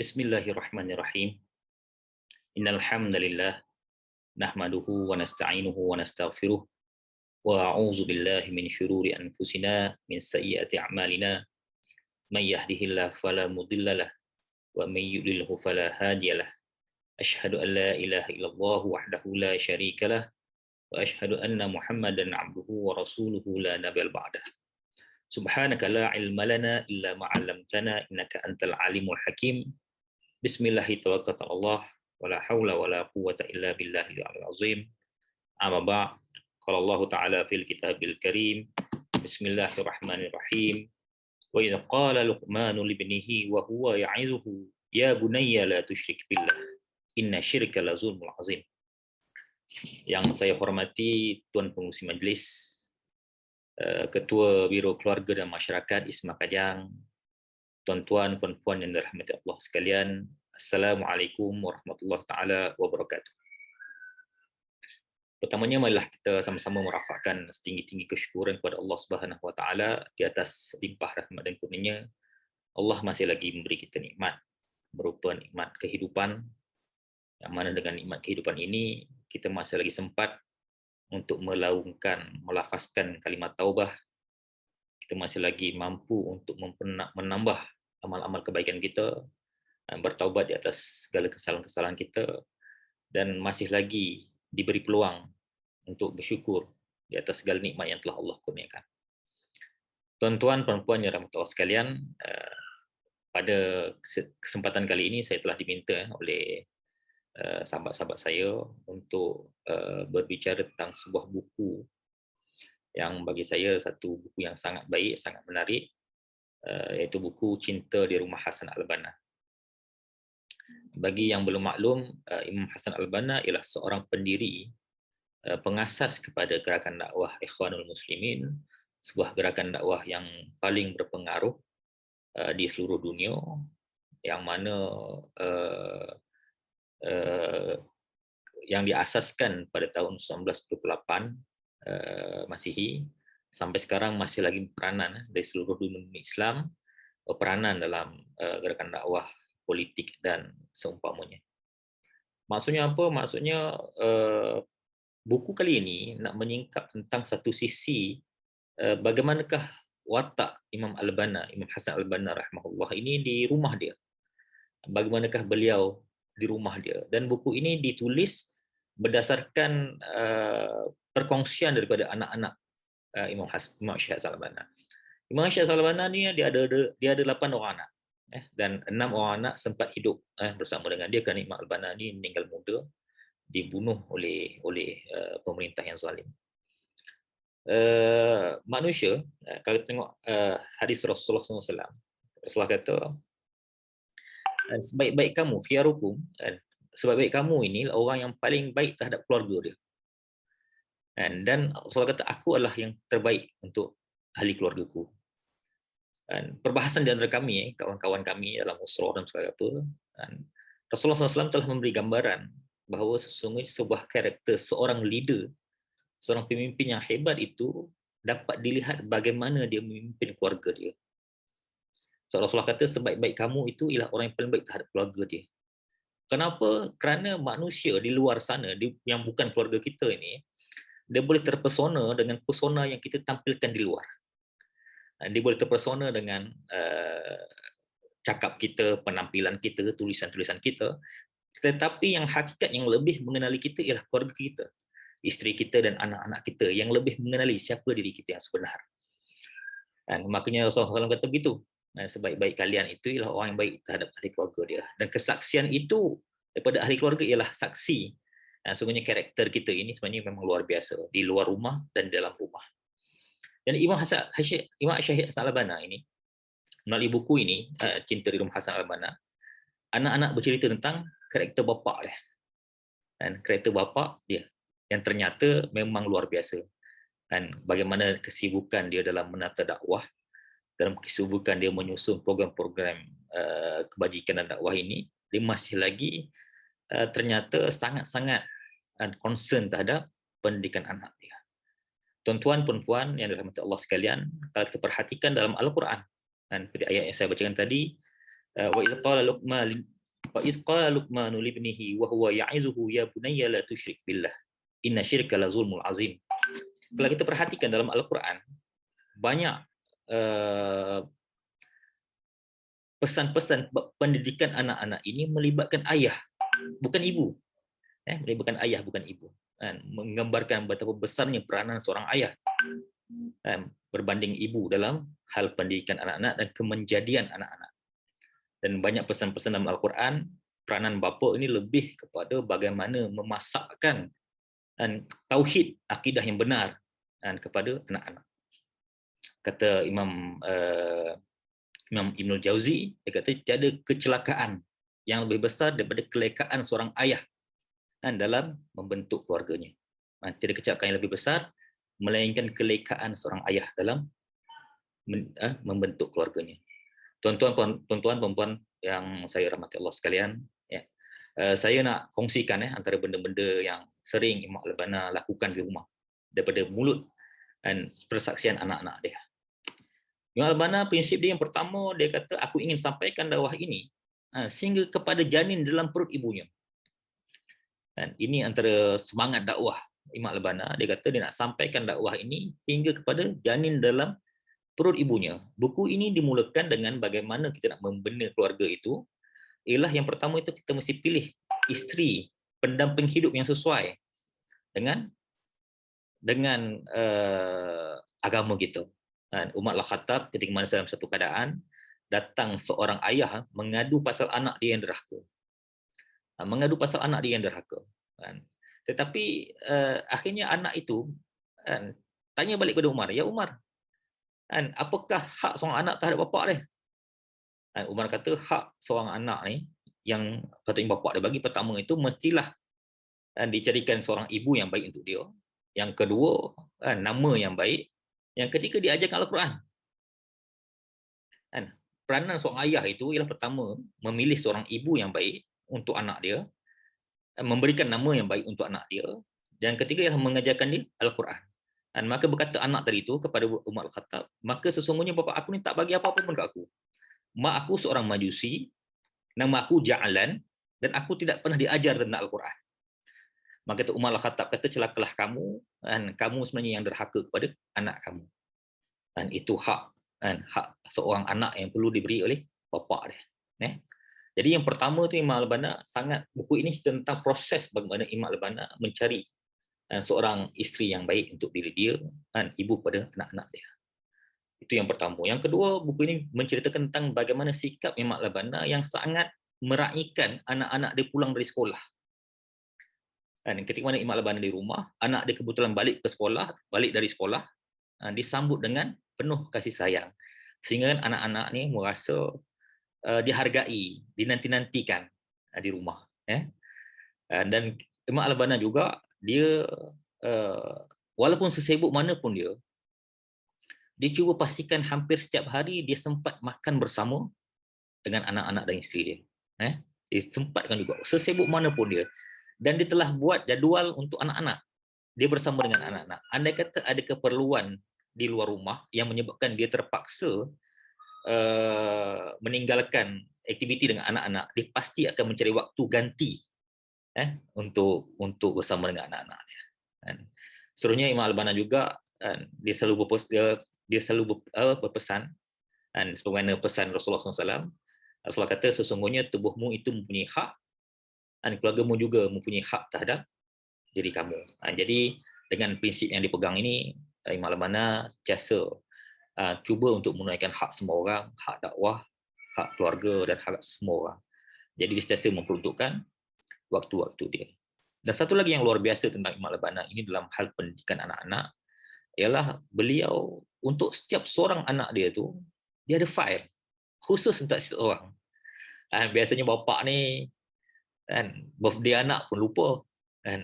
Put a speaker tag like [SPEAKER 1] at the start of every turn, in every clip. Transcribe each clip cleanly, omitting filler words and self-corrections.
[SPEAKER 1] Bismillahirrahmanirrahim. Innal hamdalillah nahmaduhu wa nasta'inuhu wa nastaghfiruh wa a'udzu billahi min syururi anfusina min sayyiati a'malina may yahdihillahu fala mudhillalah wa may yudlilhu fala hadiyalah. Asyhadu an la ilaha illallah wahdahu la syarikalah wa asyhadu anna Muhammadan 'abduhu wa rasuluhu la nabiyya ba'dah. Subhanaka la ilma lana illa ma 'allamtana innaka antal alimul hakim. Bismillahirrahmanirrahim. Wala haula wala quwwata illa billahil aliyil azim. Amma ba'd. Qala Allah Ta'ala fil kitabil karim. Bismillahirrahmanirrahim. Wa idza qala Luqmanu libnihi wa huwa ya'izuhu ya bunayya la tusyrik billah. Inna syirka la zulmul azim. Yang saya hormati Tuan Pengurusi Majlis, Ketua Biro Keluarga dan Masyarakat Isma Kajang, tuan-tuan, puan-puan yang dirahmati Allah sekalian, Assalamualaikum warahmatullahi taala wabarakatuh. Pertamanya, marilah kita sama-sama merafakkan setinggi-tinggi kesyukuran kepada Allah Subhanahu wa taala di atas limpah rahmat dan kurnia-Nya. Allah masih lagi memberi kita nikmat berupa nikmat kehidupan, yang mana dengan nikmat kehidupan ini kita masih lagi sempat untuk melafazkan kalimat taubah. Kita masih lagi mampu untuk menambah amal-amal kebaikan kita, bertaubat di atas segala kesalahan-kesalahan kita, dan masih lagi diberi peluang untuk bersyukur di atas segala nikmat yang telah Allah kurniakan. Tuan-tuan, perempuan yang rahmat Allah sekalian, pada kesempatan kali ini saya telah diminta oleh sahabat-sahabat saya untuk berbicara tentang sebuah buku yang bagi saya satu buku yang sangat baik, sangat menarik, iaitu buku Cinta di Rumah Hasan Al-Banna. Bagi yang belum maklum, Imam Hasan Al-Banna ialah seorang pendiri, pengasas kepada gerakan dakwah Ikhwanul Muslimin, sebuah gerakan dakwah yang paling berpengaruh di seluruh dunia, yang mana yang diasaskan pada tahun 1928 Masihi, sampai sekarang masih lagi peranan dari seluruh dunia Islam, peranan dalam gerakan dakwah politik dan seumpamanya. Maksudnya apa? Maksudnya buku kali ini nak menyingkap tentang satu sisi bagaimanakah watak Imam Al-Banna, Imam Hasan Al-Banna rahimahullah ini di rumah dia. Bagaimanakah beliau di rumah dia. Dan buku ini ditulis berdasarkan perkongsian daripada anak-anak Imam Syekh Hasan Al-Banna. Imam Syekh Hasan Al-Banna ni dia ada 8 orang anak, dan 6 orang anak sempat hidup bersama dengan dia, kerana Imam Al-Banna ni meninggal muda, dibunuh oleh pemerintah yang zalim. Manusia, kalau tengok hadis Rasulullah SAW, Rasulullah kata, sebaik-baik kamu, khiyarukum, sebaik-baik kamu ini orang yang paling baik terhadap keluarga dia. Dan Rasulullah kata, aku adalah yang terbaik untuk ahli keluargaku. Perbahasan di antara kami, kawan-kawan kami dalam usrah dan segala apa, Rasulullah SAW telah memberi gambaran bahawa sesungguhnya sebuah karakter seorang leader, seorang pemimpin yang hebat itu dapat dilihat bagaimana dia memimpin keluarga dia. So, Rasulullah kata sebaik-baik kamu itu ialah orang yang paling baik terhadap keluarga dia. Kenapa? Kerana manusia di luar sana, yang bukan keluarga kita ini, dia boleh terpesona dengan pesona yang kita tampilkan di luar. Dia boleh terpesona dengan cakap kita, penampilan kita, tulisan-tulisan kita. Tetapi yang hakikat yang lebih mengenali kita ialah keluarga kita, isteri kita dan anak-anak kita, yang lebih mengenali siapa diri kita yang sebenar. Dan makanya Rasulullah SAW kata begitu. Sebaik-baik kalian itu ialah orang yang baik terhadap ahli keluarga dia. Dan kesaksian itu daripada ahli keluarga ialah saksi. Sungguhnya karakter kita ini sebenarnya memang luar biasa, di luar rumah dan dalam rumah. Dan Imam Syekh Hasan Al-Banna ini, melalui buku ini, Cinta di Rumah Hasan Al-Banna, anak-anak bercerita tentang karakter bapa dia. Dan karakter bapa dia yang ternyata memang luar biasa. Dan bagaimana kesibukan dia dalam menata dakwah, dalam kesibukan dia menyusun program-program kebajikan dan dakwah ini, dia masih lagi ternyata sangat-sangat concern terhadap pendidikan anak dia. Tuan-tuan, perempuan yang dirahmati Allah sekalian, kalau kita perhatikan dalam Al-Quran, dan seperti ayat yang saya bacakan tadi, wa idza qala Wa idh qala Luqmanu libnihi wa huwa ya'izuhu ya bunayya la tusyrik billah inna syirka la zulmul azim. Kalau kita perhatikan dalam Al-Quran, banyak pesan-pesan pendidikan anak-anak ini melibatkan ayah, bukan ibu. Melibatkan ayah, bukan ibu. Menggambarkan betapa besarnya peranan seorang ayah berbanding ibu dalam hal pendidikan anak-anak dan kemenjadian anak-anak. Dan banyak pesan-pesan dalam Al-Quran, peranan bapa ini lebih kepada bagaimana memasakkan tauhid, akidah yang benar kepada anak-anak. Kata Imam Ibnul Jauzi, dia kata tiada kecelakaan yang lebih besar daripada kelekaan seorang ayah dalam membentuk keluarganya. Tiada kecelakaan yang lebih besar melainkan kelekaan seorang ayah dalam membentuk keluarganya. Tuan-tuan perempuan yang saya rahmati Allah sekalian, ya. Saya nak kongsikan antara benda-benda yang sering Imam Al-Bana lakukan di rumah daripada mulut dan persaksian anak-anak dia. Imam Al-Bana, prinsip dia yang pertama, dia kata aku ingin sampaikan dakwah ini sehingga kepada janin dalam perut ibunya. Dan ini antara semangat dakwah Imam Al-Bana. Dia kata dia nak sampaikan dakwah ini hingga kepada janin dalam perut ibunya. Buku ini dimulakan dengan bagaimana kita nak membina keluarga itu. Ialah yang pertama itu kita mesti pilih isteri pendamping hidup yang sesuai dengan agama kita. Umar Al-Khattab ketika mana dalam satu keadaan datang seorang ayah mengadu pasal anak dia yang derhaka. Tetapi akhirnya anak itu tanya balik kepada Umar, ya Umar, apakah hak seorang anak terhadap bapa dia? Umar kata hak seorang anak ni yang patutnya bapa dia bagi, pertama itu mestilah dicarikan seorang ibu yang baik untuk dia. Yang kedua, nama yang baik. Yang ketiga, diajarkan Al-Quran. Peranan seorang ayah itu ialah pertama memilih seorang ibu yang baik untuk anak dia, memberikan nama yang baik untuk anak dia, dan ketiga ialah mengajarkan dia Al-Quran. Maka berkata anak tadi itu kepada Umar Al-Khattab, maka sesungguhnya bapa aku ni tak bagi apa-apa pun ke aku. Mak aku seorang majusi, nama aku Ja'lan, dan aku tidak pernah diajar tentang Al-Quran. Maka Umar Al-Khattab kata, celakalah kamu, kamu sebenarnya yang derhaka kepada anak kamu. Dan itu hak seorang anak yang perlu diberi oleh bapa dia. Jadi yang pertama tu Imam Al-Bana sangat, buku ini tentang proses bagaimana Imam Al-Bana mencari seorang isteri yang baik untuk diri dia, ibu pada anak-anak dia. Itu yang pertama. Yang kedua, buku ini menceritakan tentang bagaimana sikap Imam Al-Bana yang sangat meraihkan anak-anak dia pulang dari sekolah. Ketika mana Imam Al-Bana di rumah, anak dia kebetulan balik dari sekolah, disambut dengan penuh kasih sayang. Sehingga anak-anak ni merasa dihargai, dinanti-nantikan di rumah. Dan Imam Al-Bana juga, dia walaupun sesibuk mana pun dia cuba pastikan hampir setiap hari dia sempat makan bersama dengan anak-anak dan isteri dia. Dia sempatkan juga, sesibuk mana pun dia. Dan dia telah buat jadual untuk anak-anak. Dia bersama dengan anak-anak. Andai kata ada keperluan di luar rumah yang menyebabkan dia terpaksa meninggalkan aktiviti dengan anak-anak, dia pasti akan mencari waktu ganti untuk bersama dengan anak-anak dia. Serunya Imam Al-Bana juga, dia selalu berpesan, sebagaimana pesan Rasulullah SAW. Rasulullah kata sesungguhnya tubuhmu itu mempunyai hak, dan keluargamu juga mempunyai hak terhadap diri kamu. Jadi dengan prinsip yang dipegang ini, Imam Al-Bana sentiasa cuba untuk menunaikan hak semua orang, hak dakwah, hak keluarga dan hak semua orang. Jadi dia sentiasa memperuntukkan waktu-waktu dia. Dan satu lagi yang luar biasa tentang Imam Al-Bana ini dalam hal pendidikan anak-anak ialah beliau untuk setiap seorang anak dia tu, dia ada file khusus untuk setiap orang. Biasanya bapa ni birthday anak pun lupa,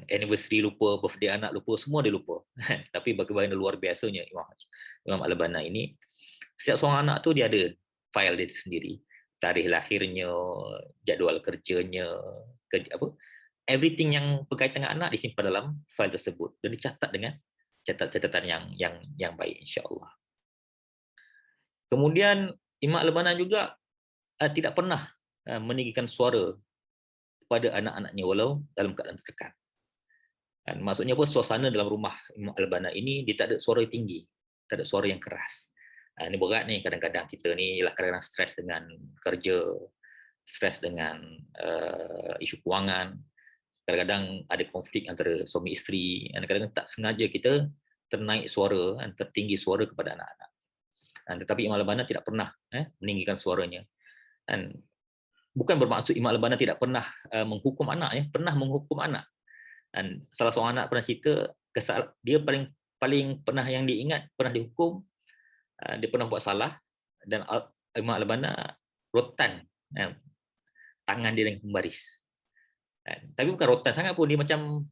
[SPEAKER 1] anniversary lupa, birthday anak lupa, semua dia lupa. Tapi bagaimana luar biasanya Imam Al-Bana ini, setiap seorang anak tu dia ada file dia sendiri, tarikh lahirnya, jadual kerjanya, everything yang berkaitan dengan anak disimpan dalam file tersebut dan dicatat dengan catatan yang baik, insya-Allah. Kemudian Imam Al-Bana juga tidak pernah meninggikan suara kepada anak-anaknya walau dalam keadaan tertekan. Dan maksudnya apa, suasana dalam rumah Imam Al-Bana ini dia tak ada suara tinggi, tak ada suara yang keras. Ini berat ni, kadang-kadang kita ni lah kadang-kadang stres dengan kerja, stres dengan isu kewangan, kadang-kadang ada konflik antara suami isteri, dan kadang-kadang tak sengaja kita ternaik suara dan tertinggi suara kepada anak-anak. Tetapi Imam Al-Bana tidak pernah meninggikan suaranya. Dan bukan bermaksud Imam Al-Bana tidak pernah menghukum anak, pernah menghukum anak. Dan salah seorang anak pernah cerita, dia paling pernah yang diingat, pernah dihukum, dia pernah buat salah, dan Imam Al-Bana rotan tangan dia dengan pembaris. Tapi bukan rotan sangat pun, dia macam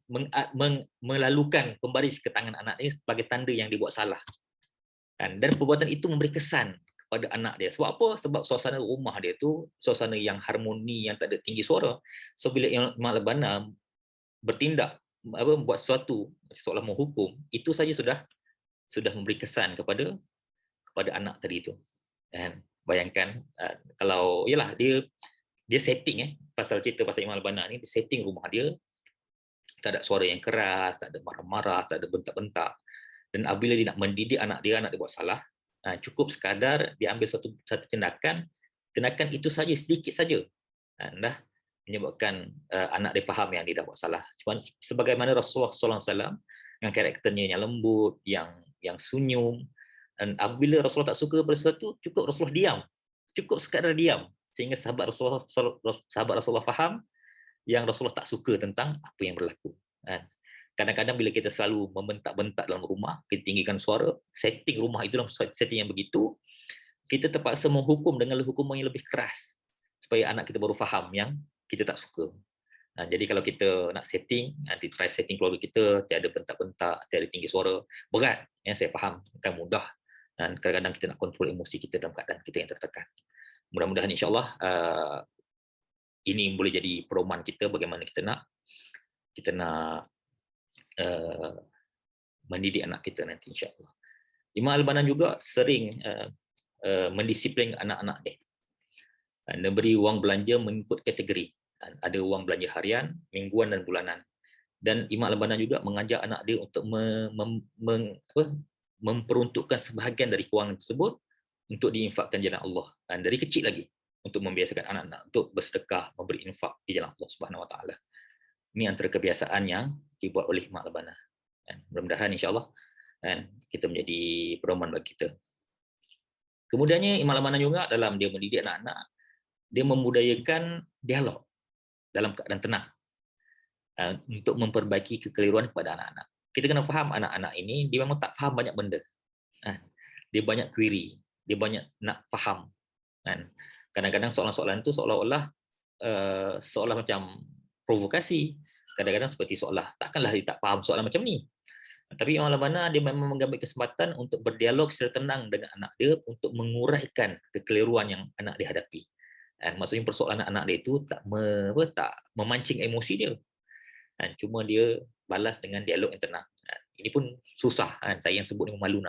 [SPEAKER 1] melalukan pembaris ke tangan anak dia sebagai tanda yang dia buat salah. Dan perbuatan itu memberi kesan kepada anak dia. Sebab apa? Sebab suasana rumah dia tu suasana yang harmoni, yang tak ada tinggi suara. So bila Imam Al-Bana bertindak, buat sesuatu seolah menghukum, itu saja sudah memberi kesan kepada anak tadi itu. Dan bayangkan kalau yalah dia setting pasal cerita pasal Imam Al-Bana ni, dia setting rumah dia tak ada suara yang keras, tak ada marah-marah, tak ada bentak-bentak. Dan apabila dia nak mendidik anak dia buat salah, cukup sekadar dia ambil satu tindakan itu saja, sedikit saja, dah menyebabkan anak dia faham yang dia dah buat salah. Cuma sebagaimana Rasulullah SAW yang karakternya yang lembut, yang senyum, dan apabila Rasulullah tak suka pada sesuatu, cukup Rasulullah diam, cukup sekadar diam, sehingga sahabat Rasulullah faham yang Rasulullah tak suka tentang apa yang berlaku. Kadang-kadang bila kita selalu membentak-bentak dalam rumah, kita tinggikan suara, setting rumah itu dalam setting yang begitu, kita terpaksa menghukum dengan hukuman yang lebih keras supaya anak kita baru faham yang kita tak suka. Jadi kalau kita nak setting, nanti try setting keluarga kita, tiada bentak-bentak, tiada tinggi suara, berat. Saya faham, bukan mudah. Dan kadang-kadang kita nak kontrol emosi kita dalam keadaan kita yang tertekan. Mudah-mudahan insyaAllah ini boleh jadi pedoman kita bagaimana kita nak mendidik anak kita nanti insyaAllah. Imam Al-Bana juga sering mendisiplin anak-anak dia. Dan beri wang belanja mengikut kategori. Ada wang belanja harian, mingguan dan bulanan. Dan Imam Al-Bana juga mengajak anak dia untuk memperuntukkan sebahagian dari kewangan tersebut untuk diinfakkan jalan Allah. Dan dari kecil lagi untuk membiasakan anak-anak untuk bersedekah, memberi infak di jalan Allah Subhanahu Wa Taala. Ini antara kebiasaan yang dibuat oleh Imam Al-Bana. Mudah-mudahan insyaAllah kita menjadi pedoman bagi kita. Kemudiannya Imam Al-Bana juga dalam dia mendidik anak-anak, dia membudayakan dialog dalam keadaan tenang untuk memperbaiki kekeliruan kepada anak-anak. Kita kena faham anak-anak ini dia memang tak faham banyak benda. Dia banyak query, dia banyak nak faham. Kadang-kadang soalan-soalan itu seolah-olah macam provokasi. Kadang-kadang seperti seolah takkanlah dia tak faham soalan macam ni. Tapi Imam Al-Bana dia memang mengambil kesempatan untuk berdialog secara tenang dengan anak dia untuk menguraikan kekeliruan yang anak dia hadapi. Maksudnya persoalan anak dia itu tak memancing emosi dia. Cuma dia balas dengan dialog yang tenang. Ini pun susah. Saya yang sebut ni malu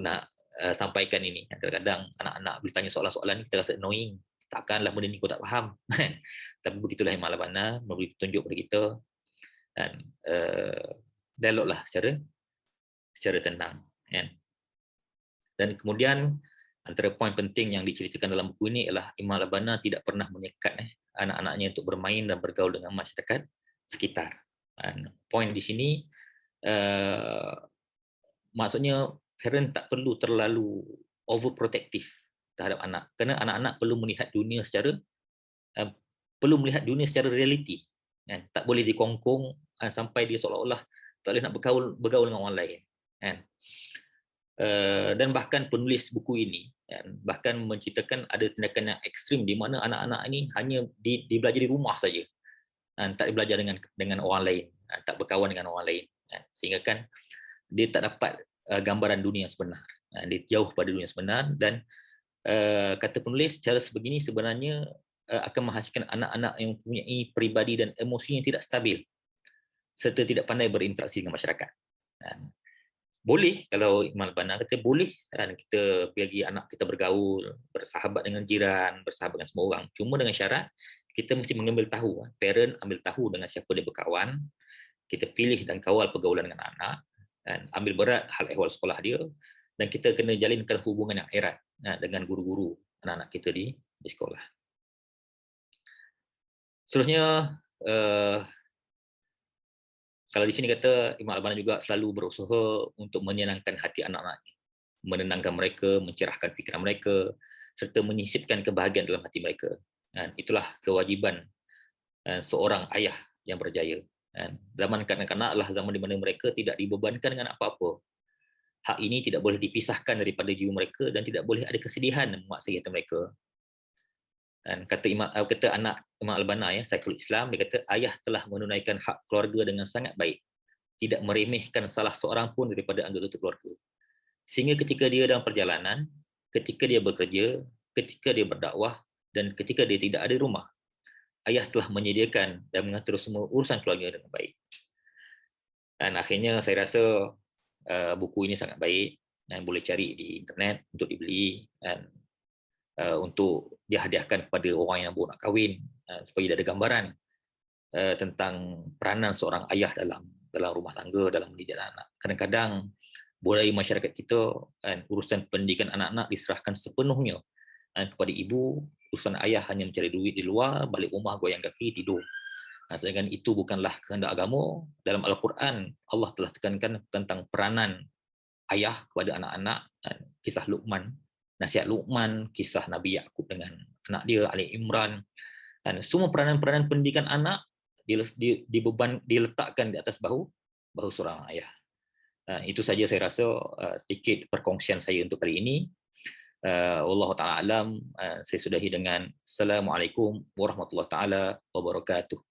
[SPEAKER 1] nak sampaikan ini. Kadang-kadang anak-anak bila tanya soalan-soalan ni kita rasa annoying. Takkanlah benda ni kau tak faham. Tapi begitulah Imam Al-Bana memberi petunjuk kepada kita dan dialoglah secara tenang. Dan kemudian antara poin penting yang diceritakan dalam buku ini ialah Imam Al-Bana tidak pernah menyekat anak-anaknya untuk bermain dan bergaul dengan masyarakat sekitar. Poin di sini maksudnya parent tak perlu terlalu overprotective terhadap anak, kerana anak-anak perlu melihat dunia secara realiti. Tak boleh dikongkong sampai dia seolah-olah tak boleh nak bergaul dengan orang lain. Dan bahkan penulis buku ini bahkan menceritakan ada tindakan yang ekstrim di mana anak-anak ini hanya belajar di rumah saja, tak belajar dengan orang lain, tak berkawan dengan orang lain, sehingga kan dia tak dapat gambaran dunia yang sebenar, dia jauh pada dunia sebenar. Dan kata penulis, cara sebegini sebenarnya akan menghasilkan anak-anak yang mempunyai peribadi dan emosi yang tidak stabil serta tidak pandai berinteraksi dengan masyarakat. Boleh, kalau Imam Al-Bana kata boleh kita bagi anak kita bergaul, bersahabat dengan jiran, bersahabat dengan semua orang. Cuma dengan syarat kita mesti mengambil tahu, parent ambil tahu dengan siapa dia berkawan, kita pilih dan kawal pergaulan dengan anak, dan ambil berat hal ehwal sekolah dia, dan kita kena jalinkan hubungan yang erat dengan guru-guru anak-anak kita di sekolah. Seterusnya, kalau di sini kata Imam Al-Bani juga selalu berusaha untuk menyenangkan hati anak-anaknya, menenangkan mereka, mencerahkan fikiran mereka, serta menyisipkan kebahagiaan dalam hati mereka. Dan itulah kewajiban seorang ayah yang berjaya. Zaman kanak-kanak adalah zaman di mana mereka tidak dibebankan dengan apa-apa. Hak ini tidak boleh dipisahkan daripada jiwa mereka dan tidak boleh ada kesedihan memaksa hati mereka. Dan kata anak Imam Al-Bana, Saiful Islam, dia kata ayah telah menunaikan hak keluarga dengan sangat baik, tidak meremehkan salah seorang pun daripada anggota keluarga. Sehingga ketika dia dalam perjalanan, ketika dia bekerja, ketika dia berdakwah, dan ketika dia tidak ada di rumah, ayah telah menyediakan dan mengatur semua urusan keluarga dengan baik. Dan akhirnya saya rasa buku ini sangat baik dan boleh cari di internet untuk dibeli dan untuk dihadiahkan kepada orang yang baru nak kahwin, supaya dia ada gambaran tentang peranan seorang ayah dalam rumah tangga, dalam mendidik anak. Kadang-kadang budaya masyarakat kita, urusan pendidikan anak-anak diserahkan sepenuhnya kepada ibu, urusan ayah hanya mencari duit di luar, balik rumah goyang kaki tidur. Sedangkan itu bukanlah kehendak agama. Dalam Al-Quran Allah telah tekankan tentang peranan ayah kepada anak-anak, kisah Luqman, nasihat Luqman, kisah Nabi Yaqub dengan anak dia Ali Imran, dan semua peranan-peranan pendidikan anak diletakkan di atas bahu seorang ayah. Itu saja saya rasa sedikit perkongsian saya untuk kali ini. Wallahu taala alam. Saya sudahi dengan Assalamualaikum warahmatullahi taala wabarakatuh.